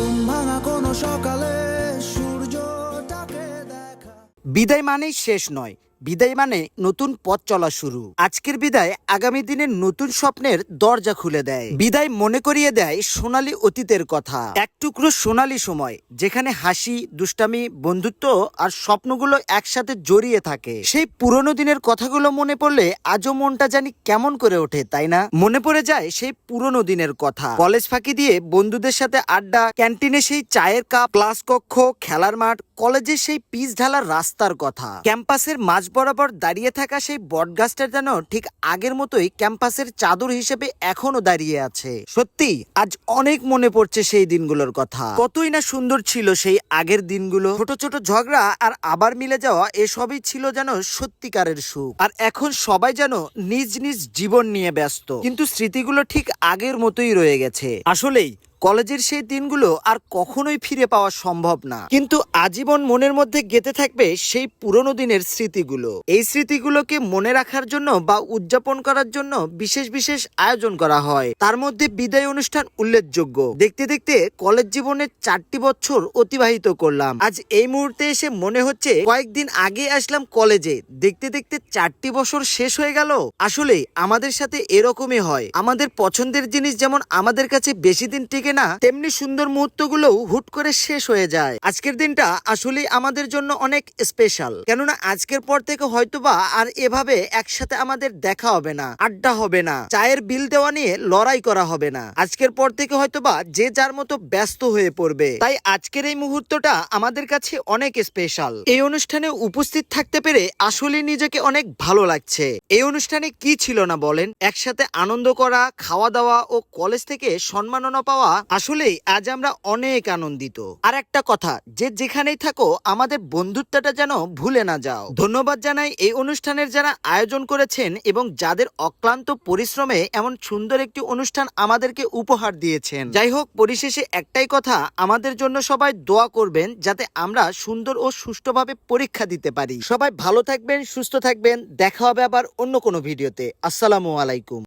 ঘুম ভাঙা কোনো সকালে সূর্যটাকে দেখা। বিদায় মানেই শেষ নয়, বিদায় মানে নতুন পথ চলা শুরু। আজকের বিদায় আগামী দিনের নতুন স্বপ্নের দরজা খুলে দেয়। বিদায় মনে করিয়ে দেয় সোনালী অতীতের কথা, এক টুকরো সোনালী সময় যেখানে হাসি, দুষ্টামি, বন্ধুত্ব আর স্বপ্নগুলো একসাথে জড়িয়ে থাকে। সেই পুরনো দিনের কথাগুলো মনে পড়লে আজও মনটা জানি কেমন করে ওঠে, তাই না? মনে পড়ে যায় সেই পুরনো দিনের কথা, কলেজ ফাঁকি দিয়ে বন্ধুদের সাথে আড্ডা, ক্যান্টিনে সেই চায়ের কাপ, ক্লাস কক্ষ, খেলার মাঠ, কলেজের সেই পিচ ঢালার রাস্তার কথা, ক্যাম্পাসের মাঝ বরাবর দাঁড়িয়ে থাকা সেই বটগাছটা যেন ঠিক আগের মতোই ক্যাম্পাসের চাদর হিসেবে এখনো দাঁড়িয়ে আছে। সত্যি আজ অনেক মনে পড়ছে সেই দিনগুলোর কথা। কতই না সুন্দর ছিল সেই আগের দিনগুলো। ছোট ছোট ঝগড়া আর আবার মিলে যাওয়া, এসবই ছিল যেন সত্যিকারের সুখ। আর এখন সবাই যেন নিজ নিজ জীবন নিয়ে ব্যস্ত, কিন্তু স্মৃতিগুলো ঠিক আগের মতোই রয়ে গেছে। আসলেই কলেজের সেই দিনগুলো আর কখনোই ফিরে পাওয়া সম্ভব না, কিন্তু আজীবন মনের মধ্যে গেঁথে থাকবে সেই পুরনো দিনের স্মৃতিগুলো। এই স্মৃতিগুলোকে মনে রাখার জন্য বা উদযাপন করার জন্য বিশেষ বিশেষ আয়োজন করা হয়। তার মধ্যে বিদায় অনুষ্ঠান উল্লেখযোগ্য। দেখতে দেখতে কলেজ জীবনের 4টি বছর অতিবাহিত করলাম। আজ এই মুহূর্তে এসে মনে হচ্ছে কয়েকদিন আগে আসলাম কলেজে, দেখতে দেখতে 4টি বছর শেষ হয়ে গেল। আসলে আমাদের সাথে এরকমই হয়। আমাদের পছন্দের জিনিস যেমন আমাদের কাছে বেশি দিন টিকে না, তেমনি সুন্দর মুহূর্তগুলোও হুট করে শেষ হয়ে যায়। আজকের দিনটা আসলে আমাদের জন্য অনেক স্পেশাল, কেননা আজকের পর থেকে হয়তোবা আর এভাবে একসাথে আমাদের দেখা হবে না, আড্ডা হবে না, চায়ের বিল দেওয়া নিয়ে লড়াই করা হবে না। আজকের পর থেকে হয়তোবা যে যার মতো ব্যস্ত হয়ে পড়বে। তাই আজকের এই মুহূর্তটা আমাদের কাছে অনেক স্পেশাল। এই অনুষ্ঠানে উপস্থিত থাকতে পেরে আসলে নিজেকে অনেক ভালো লাগছে। এই অনুষ্ঠানে কি ছিল না বলেন? একসাথে আনন্দ করা, খাওয়া দাওয়া ও কলেজ থেকে সম্মাননা পাওয়া। আসলেই আজ আমরা অনেক আনন্দিত। আর একটা কথা, যে যেখানেই থাকো আমাদের বন্ধুত্বটা যেন ভুলে না যাও। ধন্যবাদ জানাই এই অনুষ্ঠানের যারা আয়োজন করেছেন এবং যাদের অক্লান্ত পরিশ্রমে এমন সুন্দর একটি অনুষ্ঠান আমাদেরকে উপহার দিয়েছেন। যাই হোক, পরিশেষে একটাই কথা, আমাদের জন্য সবাই দোয়া করবেন যাতে আমরা সুন্দর ও সুষ্ঠুভাবে পরীক্ষা দিতে পারি। সবাই ভালো থাকবেন, সুস্থ থাকবেন। দেখা হবে আবার অন্য কোনো ভিডিওতে। আসসালামু আলাইকুম।